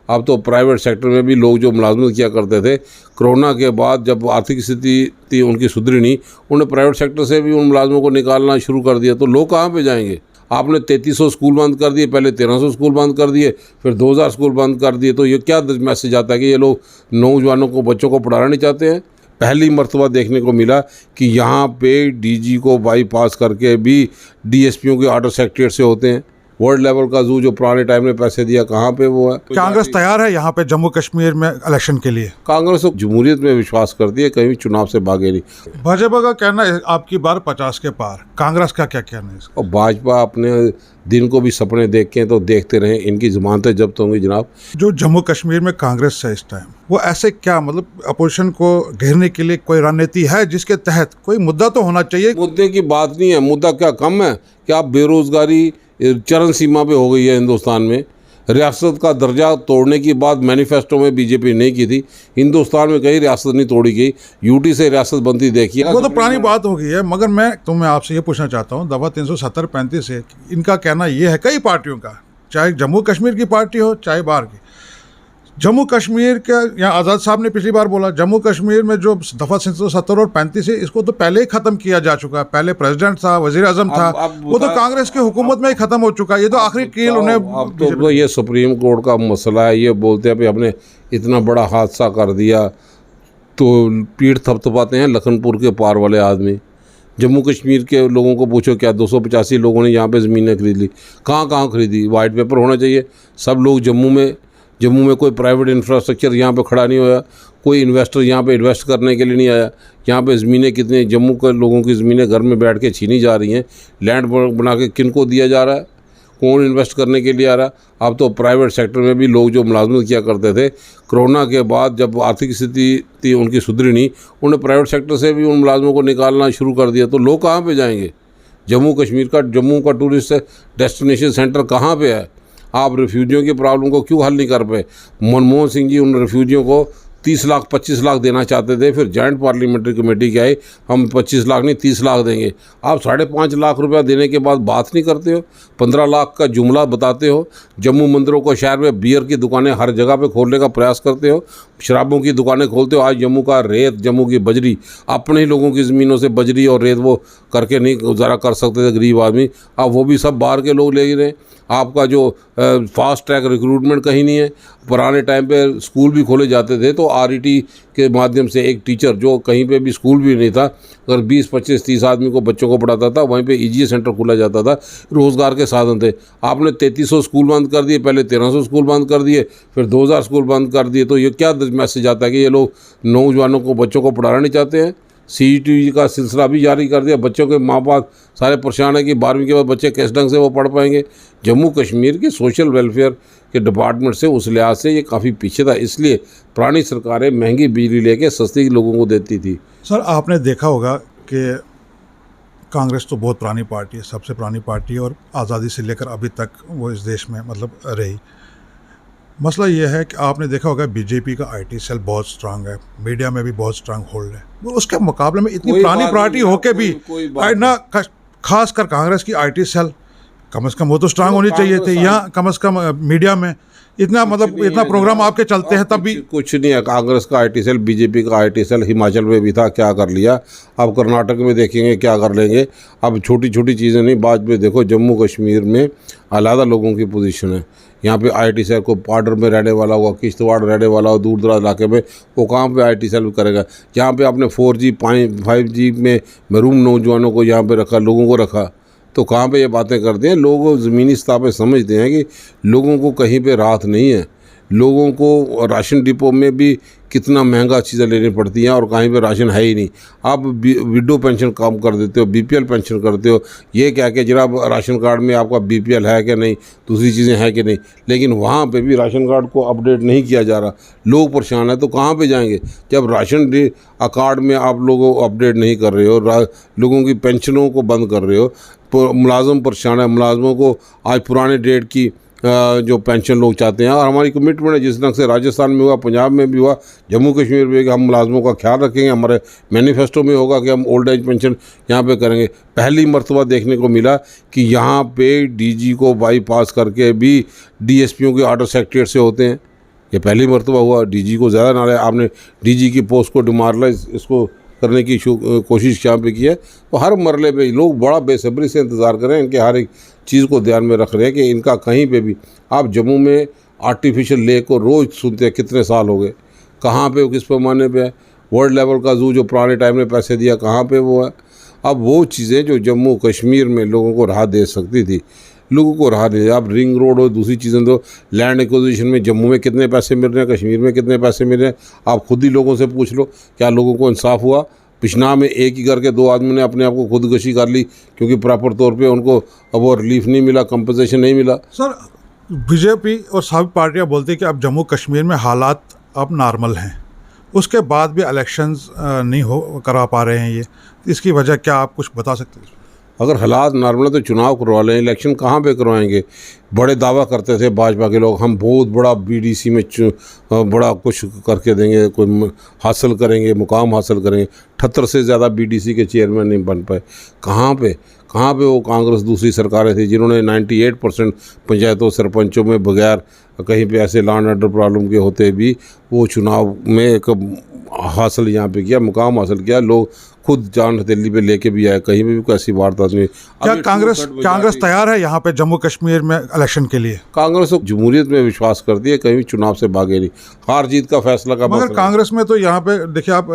अब तो private sector में भी लोग जो मुलाजमत किया करते थे, कोरोना के बाद जब आर्थिक स्थिति उनकी सुधरी नहीं, उन्हें प्राइवेट सेक्टर से भी उन मुलाजमों को निकालना शुरू कर दिया। तो लोग कहाँ पे जाएंगे? आपने 3300 स्कूल बंद कर दिए, पहले 1300 स्कूल बंद कर दिए, फिर 2000 स्कूल बंद कर दिए। तो ये क्या मैसेज आता है कि ये लोग नौजवानों को, बच्चों को पढ़ाना नहीं चाहते हैं? पहली मर्तबा देखने को मिला कि यहाँ पे डीजी को बाईपास करके भी डीएसपीओ के ऑर्डर सेक्रेटरीट से होते हैं। वर्ल्ड लेवल का जू जो पुराने टाइम में पैसे दिया, कहाँ पे वो है? कांग्रेस तैयार है यहाँ पे जम्मू कश्मीर में इलेक्शन के लिए? कांग्रेस तो जमहूरियत में विश्वास करती है, कहीं भी चुनाव से भागे नहीं। भाजपा का कहना है आपकी बार 50 के पार, कांग्रेस का क्या कहना है इसका? और भाजपा अपने दिन को भी सपने देख के तो देखते रहे, इनकी ज़मानतें जब्त होंगी जनाब। जो जम्मू कश्मीर में कांग्रेस है इस टाइम, वो ऐसे क्या मतलब अपोजिशन को घेरने के लिए कोई रणनीति है जिसके तहत कोई मुद्दा तो होना चाहिए? मुद्दे की बात नहीं है, मुद्दा क्या कम है? क्या बेरोजगारी चरम सीमा पे हो गई है हिंदुस्तान में? रियासत का दर्जा तोड़ने की बात मैनिफेस्टो में बीजेपी नहीं की थी। हिंदुस्तान में कहीं रियासत नहीं तोड़ी गई, यूटी से रियासत बनती देखी है। वो तो पुरानी बात हो गई है, मगर मैं आपसे ये पूछना चाहता हूँ, दफा 370-35 है, इनका कहना ये है कई पार्टियों का, चाहे जम्मू कश्मीर की पार्टी हो चाहे बाहर की, जम्मू कश्मीर का, यहाँ आज़ाद साहब ने पिछली बार बोला जम्मू कश्मीर में जो दफ़ा 370 और 35 है, इसको तो पहले ही ख़त्म किया जा चुका है। पहले प्रेसिडेंट था, वज़ीर आज़म था, वो तो कांग्रेस की हुकूमत में ही ख़त्म हो चुका है। ये तो आखिरी कील उन्हें। अब तो ये सुप्रीम कोर्ट का मसला है। ये बोलते हैं भाई हमने इतना बड़ा हादसा कर दिया, तो पीठ थपथपाते हैं लखनपुर के पार वाले आदमी। जम्मू कश्मीर के लोगों को पूछो, क्या 285 लोगों ने यहाँ पे ज़मीनें खरीद ली? कहाँ कहाँ खरीदी? वाइट पेपर होना चाहिए। सब लोग जम्मू में कोई प्राइवेट इंफ्रास्ट्रक्चर यहाँ पे खड़ा नहीं होया, कोई इन्वेस्टर यहाँ पे इन्वेस्ट करने के लिए नहीं आया। यहाँ पे ज़मीनें कितनी, जम्मू के लोगों की ज़मीनें घर में बैठ के छीनी जा रही हैं। लैंड बना के किन को दिया जा रहा है? कौन इन्वेस्ट करने के लिए आ रहा है? अब तो प्राइवेट सेक्टर में भी लोग जो मुलाजमत किया करते थे, कोरोना के बाद जब आर्थिक स्थिति उनकी सुधरी नहीं, उन्हें प्राइवेट सेक्टर से भी उन मुलाजमों को निकालना शुरू कर दिया। तो लोग कहाँ पर जाएंगे? जम्मू का टूरिस्ट डेस्टिनेशन सेंटर कहाँ पर है? आप रिफ्यूजियों की प्रॉब्लम को क्यों हल नहीं कर पाए? मनमोहन सिंह जी उन रिफ्यूजियों को 30 लाख 25 लाख देना चाहते थे, फिर जॉइंट पार्लियामेंट्री कमेटी के आए, हम 25 लाख नहीं 30 लाख देंगे। आप 5.5 लाख रुपया देने के बाद बात नहीं करते हो, 15 लाख का जुमला बताते हो। जम्मू मंदिरों को शहर में बियर की दुकानें हर जगह पे खोलने का प्रयास करते हो, शराबों की दुकानें खोलते हो। आज जम्मू का रेत, जम्मू की बजरी, अपने ही लोगों की ज़मीनों से बजरी और रेत वो करके नहीं गुजारा कर सकते थे गरीब आदमी, अब वो भी सब बाहर के लोग ले रहे हैं। आपका जो फास्ट ट्रैक रिक्रूटमेंट कहीं नहीं है। पुराने टाइम पे स्कूल भी खोले जाते थे तो आरईटी के माध्यम से एक टीचर जो कहीं पे भी स्कूल भी नहीं था, अगर 20 25 30 आदमी को बच्चों को पढ़ाता था, वहीं पे ईजीए सेंटर खोला जाता था। रोज़गार के साधन थे। आपने 3300 स्कूल बंद कर दिए, पहले 1300 स्कूल बंद कर दिए, फिर 2000 स्कूल बंद कर दिए। तो ये क्या मैसेज आता है कि ये लोग नौजवानों को, बच्चों को पढ़ाना नहीं चाहते हैं? सीईटी का सिलसिला भी जारी कर दिया। बच्चों के माँ बाप सारे परेशान है कि 12वीं के बाद बच्चे किस ढंग से वो पढ़ पाएंगे। जम्मू कश्मीर के सोशल वेलफेयर के डिपार्टमेंट से उस लिहाज से ये काफ़ी पीछे था, इसलिए पुरानी सरकारें महंगी बिजली लेके सस्ती लोगों को देती थी। सर, आपने देखा होगा कि कांग्रेस तो बहुत पुरानी पार्टी है, सबसे पुरानी पार्टी है, और आज़ादी से लेकर अभी तक वो इस देश में मतलब रही। मसला ये है कि आपने देखा होगा बीजेपी का आईटी सेल बहुत स्ट्रांग है, मीडिया में भी बहुत स्ट्रांग होल्ड है। वो उसके मुकाबले में इतनी पुरानी पार्टी होके भी ना, खासकर कांग्रेस की आईटी सेल कम से कम वो तो स्ट्रांग होनी चाहिए थी। यहाँ कम से कम मीडिया में इतना मतलब इतना प्रोग्राम आपके चलते हैं तब भी कुछ नहीं है। कांग्रेस का आईटी सेल, बीजेपी का आईटी सेल हिमाचल में भी था, क्या कर लिया। अब कर्नाटक में देखेंगे क्या कर लेंगे। अब छोटी छोटी चीज़ें नहीं, बाद में देखो जम्मू कश्मीर में अलग लोगों की पोजीशन है। यहाँ पे आईटी सेल को बॉर्डर में रहने वाला होगा, किश्तवाड़ रहने वाला हो, दूर दराज इलाके में, वो कहाँ पे आईटी सेल करेगा? जहाँ पे आपने 4G 5G में महरूम नौजवानों को यहाँ पे रखा, लोगों को रखा, तो कहाँ पे ये बातें करते हैं। लोग ज़मीनी सतह पे समझते हैं कि लोगों को कहीं पे राहत नहीं है। लोगों को राशन डिपो में भी कितना महंगा चीज़ें लेनी पड़ती हैं और कहीं पे राशन है ही नहीं। आप विडो पेंशन कम कर देते हो, बीपीएल पेंशन करते हो, ये क्या कि जनाब राशन कार्ड में आपका बीपीएल है कि नहीं, दूसरी चीज़ें हैं कि नहीं, लेकिन वहाँ पे भी राशन कार्ड को अपडेट नहीं किया जा रहा। लोग परेशान हैं, तो कहाँ पे जाएंगे जब राशन कार्ड में आप लोगों को अपडेट नहीं कर रहे हो, लोगों की पेंशनों को बंद कर रहे हो। मुलाजम परेशान है, मुलाजमों को आज पुराने डेट की जो पेंशन लोग चाहते हैं, और हमारी कमिटमेंट है जिस ढंग से राजस्थान में हुआ, पंजाब में भी हुआ, जम्मू कश्मीर में, कि हम मुलाजमों का ख्याल रखेंगे। हमारे मैनिफेस्टो में होगा कि हम ओल्ड एज पेंशन यहाँ पे करेंगे। पहली मर्तबा देखने को मिला कि यहाँ पे डीजी को बाईपास करके भी डीएसपीओ के ऑर्डर सेक्रेटरीट से होते हैं। ये पहली मरतबा हुआ। डीजी को ज़्यादा नाराज, आपने डीजी की पोस्ट को डिमोरलाइज इसको करने की कोशिश यहाँ पे की है। तो हर मरले पे लोग बड़ा बेसब्री से इंतज़ार कर रहे हैं, इनके हर एक चीज़ को ध्यान में रख रहे हैं कि इनका कहीं पे भी। आप जम्मू में आर्टिफिशियल लेक को रोज़ सुनते हैं, कितने साल हो गए, कहाँ पे वो, किस पैमाने पे है। वर्ल्ड लेवल का जू जो पुराने टाइम में पैसे दिया, कहाँ पे वो है। अब वो चीज़ें जो जम्मू कश्मीर में लोगों को राहत दे सकती थी, लोगों को राहत नहीं। आप रिंग रोड और दूसरी चीज़ें, तो लैंड एक्विजिशन में जम्मू में कितने पैसे मिल रहे हैं, कश्मीर में कितने पैसे मिल रहे हैं, आप खुद ही लोगों से पूछ लो। क्या लोगों को इंसाफ हुआ? पिछना में एक ही करके 2 आदमी ने अपने आप को खुदकुशी कर ली क्योंकि प्रॉपर तौर पे उनको अब वो रिलीफ नहीं मिला, कंपनसेशन नहीं मिला। सर, बीजेपी और सभी पार्टियां बोलती हैं कि अब जम्मू कश्मीर में हालात अब नॉर्मल हैं, उसके बाद भी इलेक्शंस नहीं हो करा पा रहे हैं ये, इसकी वजह क्या, आप कुछ बता सकते हैं? अगर हालात नॉर्मल है तो चुनाव करवा लें, इलेक्शन कहाँ पे करवाएंगे। बड़े दावा करते थे भाजपा के लोग, हम बहुत बड़ा बीडीसी में बड़ा कुछ करके देंगे, कोई हासिल करेंगे, मुकाम हासिल करेंगे। 78 से ज़्यादा बीडीसी के चेयरमैन नहीं बन पाए। कहाँ पे वो कांग्रेस दूसरी सरकारें थी जिन्होंने 98% पंचायतों सरपंचों में बगैर कहीं पे ऐसे लॉ एंड ऑर्डर प्रॉब्लम के होते भी वो चुनाव में एक हासिल यहाँ पे किया, मुकाम हासिल किया। लोग खुद जान हथेली पे लेके भी आए, कहीं पे भी कोई ऐसी वारदात नहीं। क्या कांग्रेस तैयार है यहाँ पे जम्मू कश्मीर में इलेक्शन के लिए? कांग्रेस तो जमहूरियत में विश्वास करती है, कहीं भी चुनाव से भागे नहीं। हार जीत का फैसला का मगर कांग्रेस में तो यहाँ पे देखिए आप,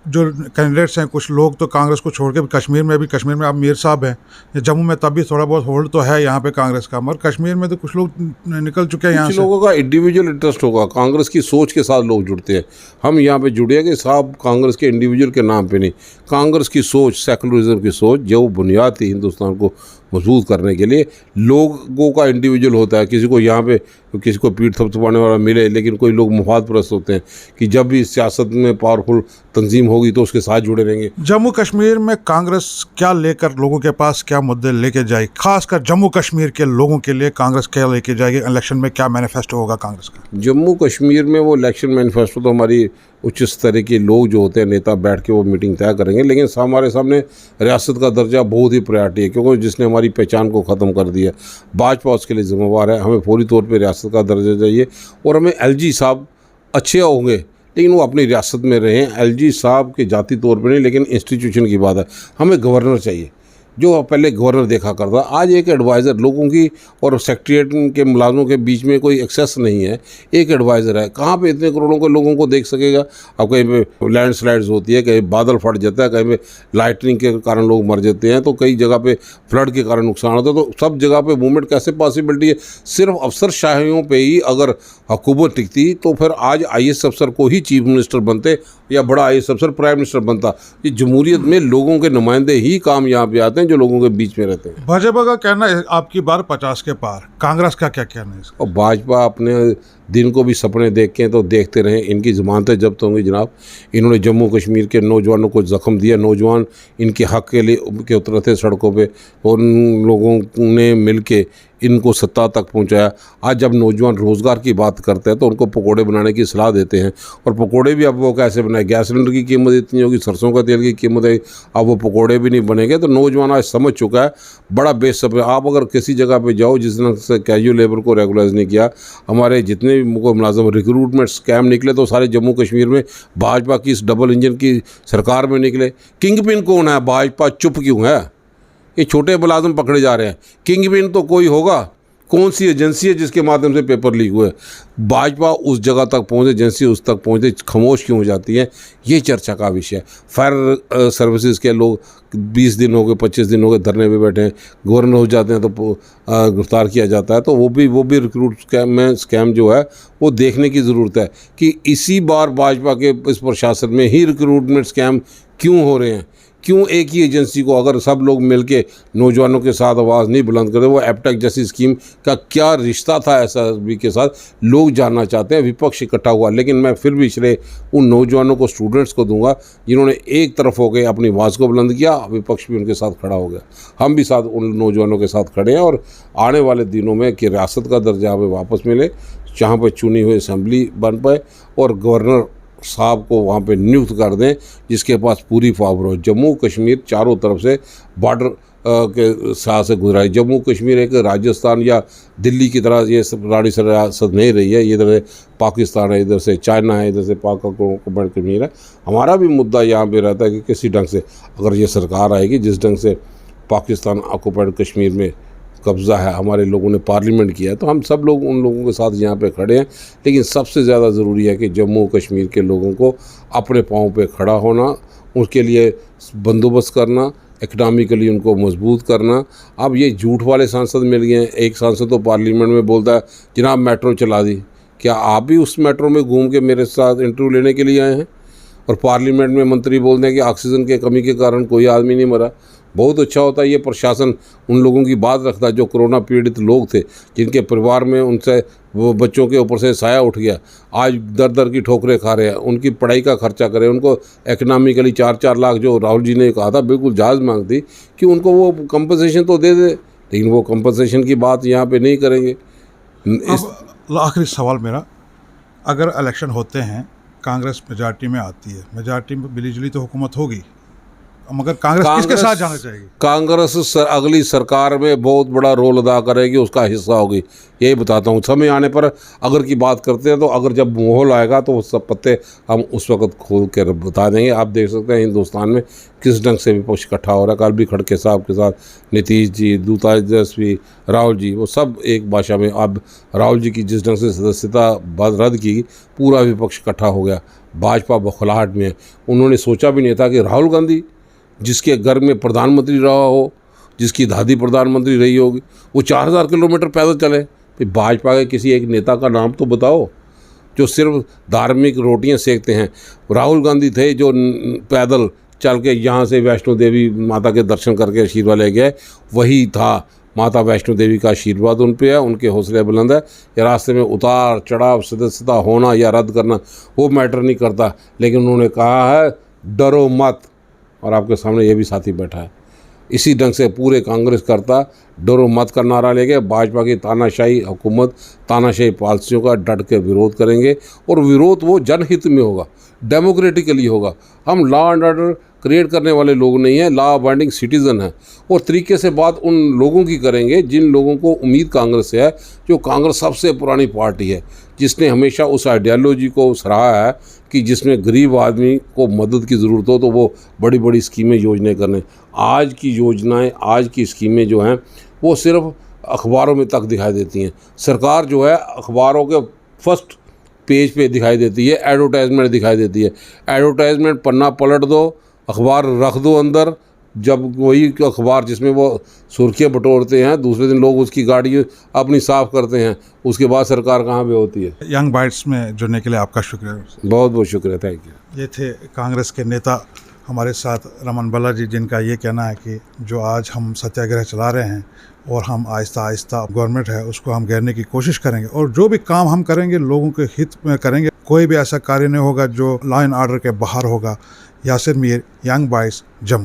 जो कैंडिडेट्स हैं, कुछ लोग तो कांग्रेस को छोड़ के कश्मीर में आप मीर साहब हैं, जम्मू में तब भी थोड़ा बहुत होल्ड तो है यहाँ पे कांग्रेस का, मगर कश्मीर में तो कुछ लोग निकल चुके हैं यहाँ से। लोगों का इंडिविजुअल इंटरेस्ट होगा, कांग्रेस की सोच के साथ लोग जुड़ते हैं। हम यहाँ पे जुड़े कि साहब कांग्रेस के इंडिविजुअल के नाम पे नहीं, कांग्रेस की सोच, सेकुलरिज्म की सोच जो बुनियाद थी हिंदुस्तान को मजबूत करने के लिए। लोगों का इंडिविजुअल होता है, किसी को यहाँ पे किसी को पीठ थपथपाने वाला मिले, लेकिन कोई लोग मुफाद परस्त होते हैं कि जब भी सियासत में पावरफुल तंजीम होगी तो उसके साथ जुड़े रहेंगे। जम्मू कश्मीर में कांग्रेस क्या लेकर लोगों के पास क्या मुद्दे लेके जाएगी, खासकर जम्मू कश्मीर के लोगों के लिए कांग्रेस क्या लेके जाएगी? इलेक्शन में क्या मैनिफेस्टो होगा कांग्रेस का? जम्मू कश्मीर में वो इलेक्शन मैनिफेस्टो तो हमारी उच्च स्तर के लोग जो होते हैं, नेता बैठ के वो मीटिंग तय करेंगे, लेकिन हमारे सामने रियासत का दर्जा बहुत ही प्रायोरिटी है, क्योंकि जिसने हमारी पहचान को ख़त्म कर दिया भाजपा उसके लिए जिम्मेवार है। हमें फौरी तौर पे रियासत का दर्जा चाहिए और हमें एलजी साहब अच्छे होंगे लेकिन वो अपनी रियासत में रहें। एलजी साहब के जाती तौर पर नहीं, लेकिन इंस्टीट्यूशन की बात है। हमें गवर्नर चाहिए जो पहले गवर्नर देखा करता, आज एक एडवाइज़र लोगों की और सेक्रेटरीट के मुलाजमों के बीच में कोई एक्सेस नहीं है, एक एडवाइज़र है। कहाँ पे इतने करोड़ों के लोगों को देख सकेगा? अब कहीं पे लैंडस्लाइड्स होती है, कहीं बादल फट जाता है, कहीं पे लाइटनिंग के कारण लोग मर जाते हैं, तो कई जगह पे फ्लड के कारण नुकसान होता है। तो सब जगह पे मूवमेंट कैसे पॉसिबिलिटी है? सिर्फ अफसरशाहियों पे ही अगर हुकूमत टिकती तो फिर आज IAS अफसर को ही चीफ मिनिस्टर बनते या बड़ा IAS अफसर प्राइम मिनिस्टर बनता। ये जमहूरियत में लोगों के नुमाइंदे ही काम यहाँ पे आते हैं जो लोगों के बीच में रहते हैं। भाजपा का कहना है आपकी बार 50 के पार, कांग्रेस का क्या कहना है इसका? और भाजपा अपने दिन को भी सपने देख के तो देखते रहें, इनकी ज़मानतें जब्त होंगी जनाब। इन्होंने जम्मू कश्मीर के नौजवानों को ज़ख्म दिया, नौजवान इनके हक़ के लिए उतरे थे सड़कों पे और उन लोगों ने मिल के इनको सत्ता तक पहुंचाया। आज जब नौजवान रोज़गार की बात करते हैं तो उनको पकोड़े बनाने की सलाह देते हैं, और पकोड़े भी अब वो कैसे बनाए? गैस सिलेंडर की कीमत इतनी होगी, सरसों का तेल की कीमत है, अब वो पकोड़े भी नहीं बनेंगे। तो नौजवान आज समझ चुका है, बड़ा बेसब्र। आप अगर किसी जगह पे जाओ जिस दिन से कैजुअल लेबर को रेगुलाइज नहीं किया, हमारे जितने भी मुलाजिम रिक्रूटमेंट स्कैम निकले तो सारे जम्मू कश्मीर में भाजपा की इस डबल इंजन की सरकार में निकले। किंग पिन कौन है? भाजपा चुप क्यों है? ये छोटे मुलाजिम पकड़े जा रहे हैं, किंग पिन तो कोई होगा। कौन सी एजेंसी है जिसके माध्यम से पेपर लीक हुए? भाजपा उस जगह तक पहुँचे, एजेंसी उस तक पहुँचे, खामोश क्यों हो जाती है? ये चर्चा का विषय है। फायर सर्विसेज के लोग 20 दिन हो गए, 25 दिन हो गए धरने पे बैठे हैं, गवर्नर हो जाते हैं तो गिरफ्तार किया जाता है। तो वो भी रिक्रूट स्कैम जो है वो देखने की ज़रूरत है कि इसी बार भाजपा के इस प्रशासन में ही रिक्रूटमेंट स्कैम क्यों हो रहे हैं। क्यों एक ही एजेंसी को, अगर सब लोग मिलके नौजवानों के साथ आवाज़ नहीं बुलंद करते? वो एपटेक जैसी स्कीम का क्या रिश्ता था SRB के साथ, लोग जानना चाहते हैं। विपक्ष इकट्ठा हुआ, लेकिन मैं फिर भी श्रेय उन नौजवानों को, स्टूडेंट्स को दूंगा जिन्होंने एक तरफ हो गए अपनी आवाज़ को बुलंद किया, विपक्ष भी उनके साथ खड़ा हो गया। हम भी साथ उन नौजवानों के साथ खड़े हैं और आने वाले दिनों में कि रियासत का दर्जा हमें वापस मिले, जहाँ पर चुनी हुई असम्बली बन पाए और गवर्नर साहब को वहाँ पे नियुक्त कर दें जिसके पास पूरी पावर हो। जम्मू कश्मीर चारों तरफ से बॉर्डर के साथ से गुजरा है। जम्मू कश्मीर एक राजस्थान या दिल्ली की तरह ये सब रानी रियासत नहीं रही है। इधर से पाकिस्तान है, इधर से चाइना है, इधर से पाक ऑक्युपाइड कश्मीर है। हमारा भी मुद्दा यहाँ पे रहता है कि किसी ढंग से अगर ये सरकार आएगी जिस ढंग से पाकिस्तान ऑक्युपाइड कश्मीर में कब्ज़ा है, हमारे लोगों ने पार्लियामेंट किया है, तो हम सब लोग उन लोगों के साथ यहाँ पे खड़े हैं। लेकिन सबसे ज़्यादा ज़रूरी है कि जम्मू कश्मीर के लोगों को अपने पाँव पे खड़ा होना, उसके लिए बंदोबस्त करना, इकनॉमिकली उनको मजबूत करना। अब ये झूठ वाले सांसद मिल गए हैं। एक सांसद तो पार्लियामेंट में बोलता है जनाब मेट्रो चला दी। क्या आप भी उस मेट्रो में घूम के मेरे साथ इंटरव्यू लेने के लिए आए हैं? और पार्लियामेंट में मंत्री बोलते हैं कि ऑक्सीजन के कमी के कारण कोई आदमी नहीं मरा। बहुत अच्छा होता है ये प्रशासन उन लोगों की बात रखता है जो कोरोना पीड़ित लोग थे, जिनके परिवार में उनसे वो बच्चों के ऊपर से साया उठ गया, आज दर दर की ठोकरें खा रहे हैं। उनकी पढ़ाई का खर्चा करें, उनको इकनॉमिकली 4-4 लाख जो राहुल जी ने कहा था बिल्कुल जायज़ मांग थी कि उनको वो कंपनसेशन तो दे दे, लेकिन वो कंपनसेशन की बात यहाँ पे नहीं करेंगे। अब आखिरी सवाल मेरा, अगर इलेक्शन होते हैं, कांग्रेस मेजॉरिटी में आती है, मेजॉरिटी में मिलीजुली तो हुकूमत होगी, मगर कांग्रेस किसके साथ जाना चाहेगी? कांग्रेस अगली सरकार में बहुत बड़ा रोल अदा करेगी, उसका हिस्सा होगी, यही बताता हूँ। समय आने पर अगर की बात करते हैं तो अगर जब माहौल आएगा तो वो सब पत्ते हम उस वक्त खोल कर बता देंगे। आप देख सकते हैं हिंदुस्तान में किस ढंग से विपक्ष इकट्ठा हो रहा है। कल भी खड़के साहब के साथ नीतीश जी, दूता तेजस्वी, राहुल जी, वो सब एक भाषा में। अब राहुल जी की जिस ढंग से सदस्यता रद्द की, पूरा विपक्ष इकट्ठा हो गया। भाजपा बौखलाहट में है। उन्होंने सोचा भी नहीं था कि राहुल गांधी जिसके घर में प्रधानमंत्री रहा हो, जिसकी दादी प्रधानमंत्री रही होगी, वो 4000 किलोमीटर पैदल चले। फिर भाजपा के किसी एक नेता का नाम तो बताओ जो सिर्फ धार्मिक रोटियां सेकते हैं। राहुल गांधी थे जो पैदल चल के यहाँ से वैष्णो देवी माता के दर्शन करके आशीर्वाद ले गए। वही था, माता वैष्णो देवी का आशीर्वाद उन पे है, उनके हौसले बुलंद है। या रास्ते में उतार चढ़ाव, सदस्यता होना या रद्द करना वो मैटर नहीं करता, लेकिन उन्होंने कहा है डरो मत। और आपके सामने ये भी साथी बैठा है। इसी ढंग से पूरे कांग्रेस करता डरो मत का नारा लेके भाजपा की तानाशाही हुकूमत, तानाशाही पॉलिसियों का डट के विरोध करेंगे। और विरोध वो जनहित में होगा, डेमोक्रेटिकली होगा। हम लॉ एंड ऑर्डर क्रिएट करने वाले लोग नहीं हैं, लॉ अबाइडिंग सिटीज़न हैं। और तरीके से बात उन लोगों की करेंगे जिन लोगों को उम्मीद कांग्रेस से है, जो कांग्रेस सबसे पुरानी पार्टी है, जिसने हमेशा उस आइडियालॉजी को सराहा है कि जिसमें गरीब आदमी को मदद की ज़रूरत हो तो वो बड़ी बड़ी स्कीमें योजनाएं करने। आज की योजनाएं, आज की स्कीमें जो हैं वो सिर्फ अखबारों में तक दिखाई देती हैं। सरकार जो है अखबारों के फर्स्ट पेज पे दिखाई देती है, एडवर्टाइजमेंट दिखाई देती है। एडवर्टाइजमेंट पन्ना पलट दो, अखबार रख दो अंदर। जब वही अखबार जिसमें वो सुर्खियाँ बटोरते हैं, दूसरे दिन लोग उसकी गाड़ी अपनी साफ़ करते हैं, उसके बाद सरकार कहाँ पे होती है। यंग बाइट्स में जुड़ने के लिए आपका शुक्रिया। बहुत बहुत शुक्रिया, थैंक यू। ये थे कांग्रेस के नेता हमारे साथ रमन भल्ला जी, जिनका ये कहना है कि जो आज हम सत्याग्रह चला रहे हैं और हम आहिस्ता आहिस्ता गवर्नमेंट है उसको हम घेरने की कोशिश करेंगे, और जो भी काम हम करेंगे लोगों के हित में करेंगे। कोई भी ऐसा कार्य नहीं होगा जो लॉ एंड ऑर्डर के बाहर होगा। Yasir Mir, young bytes, Jammu.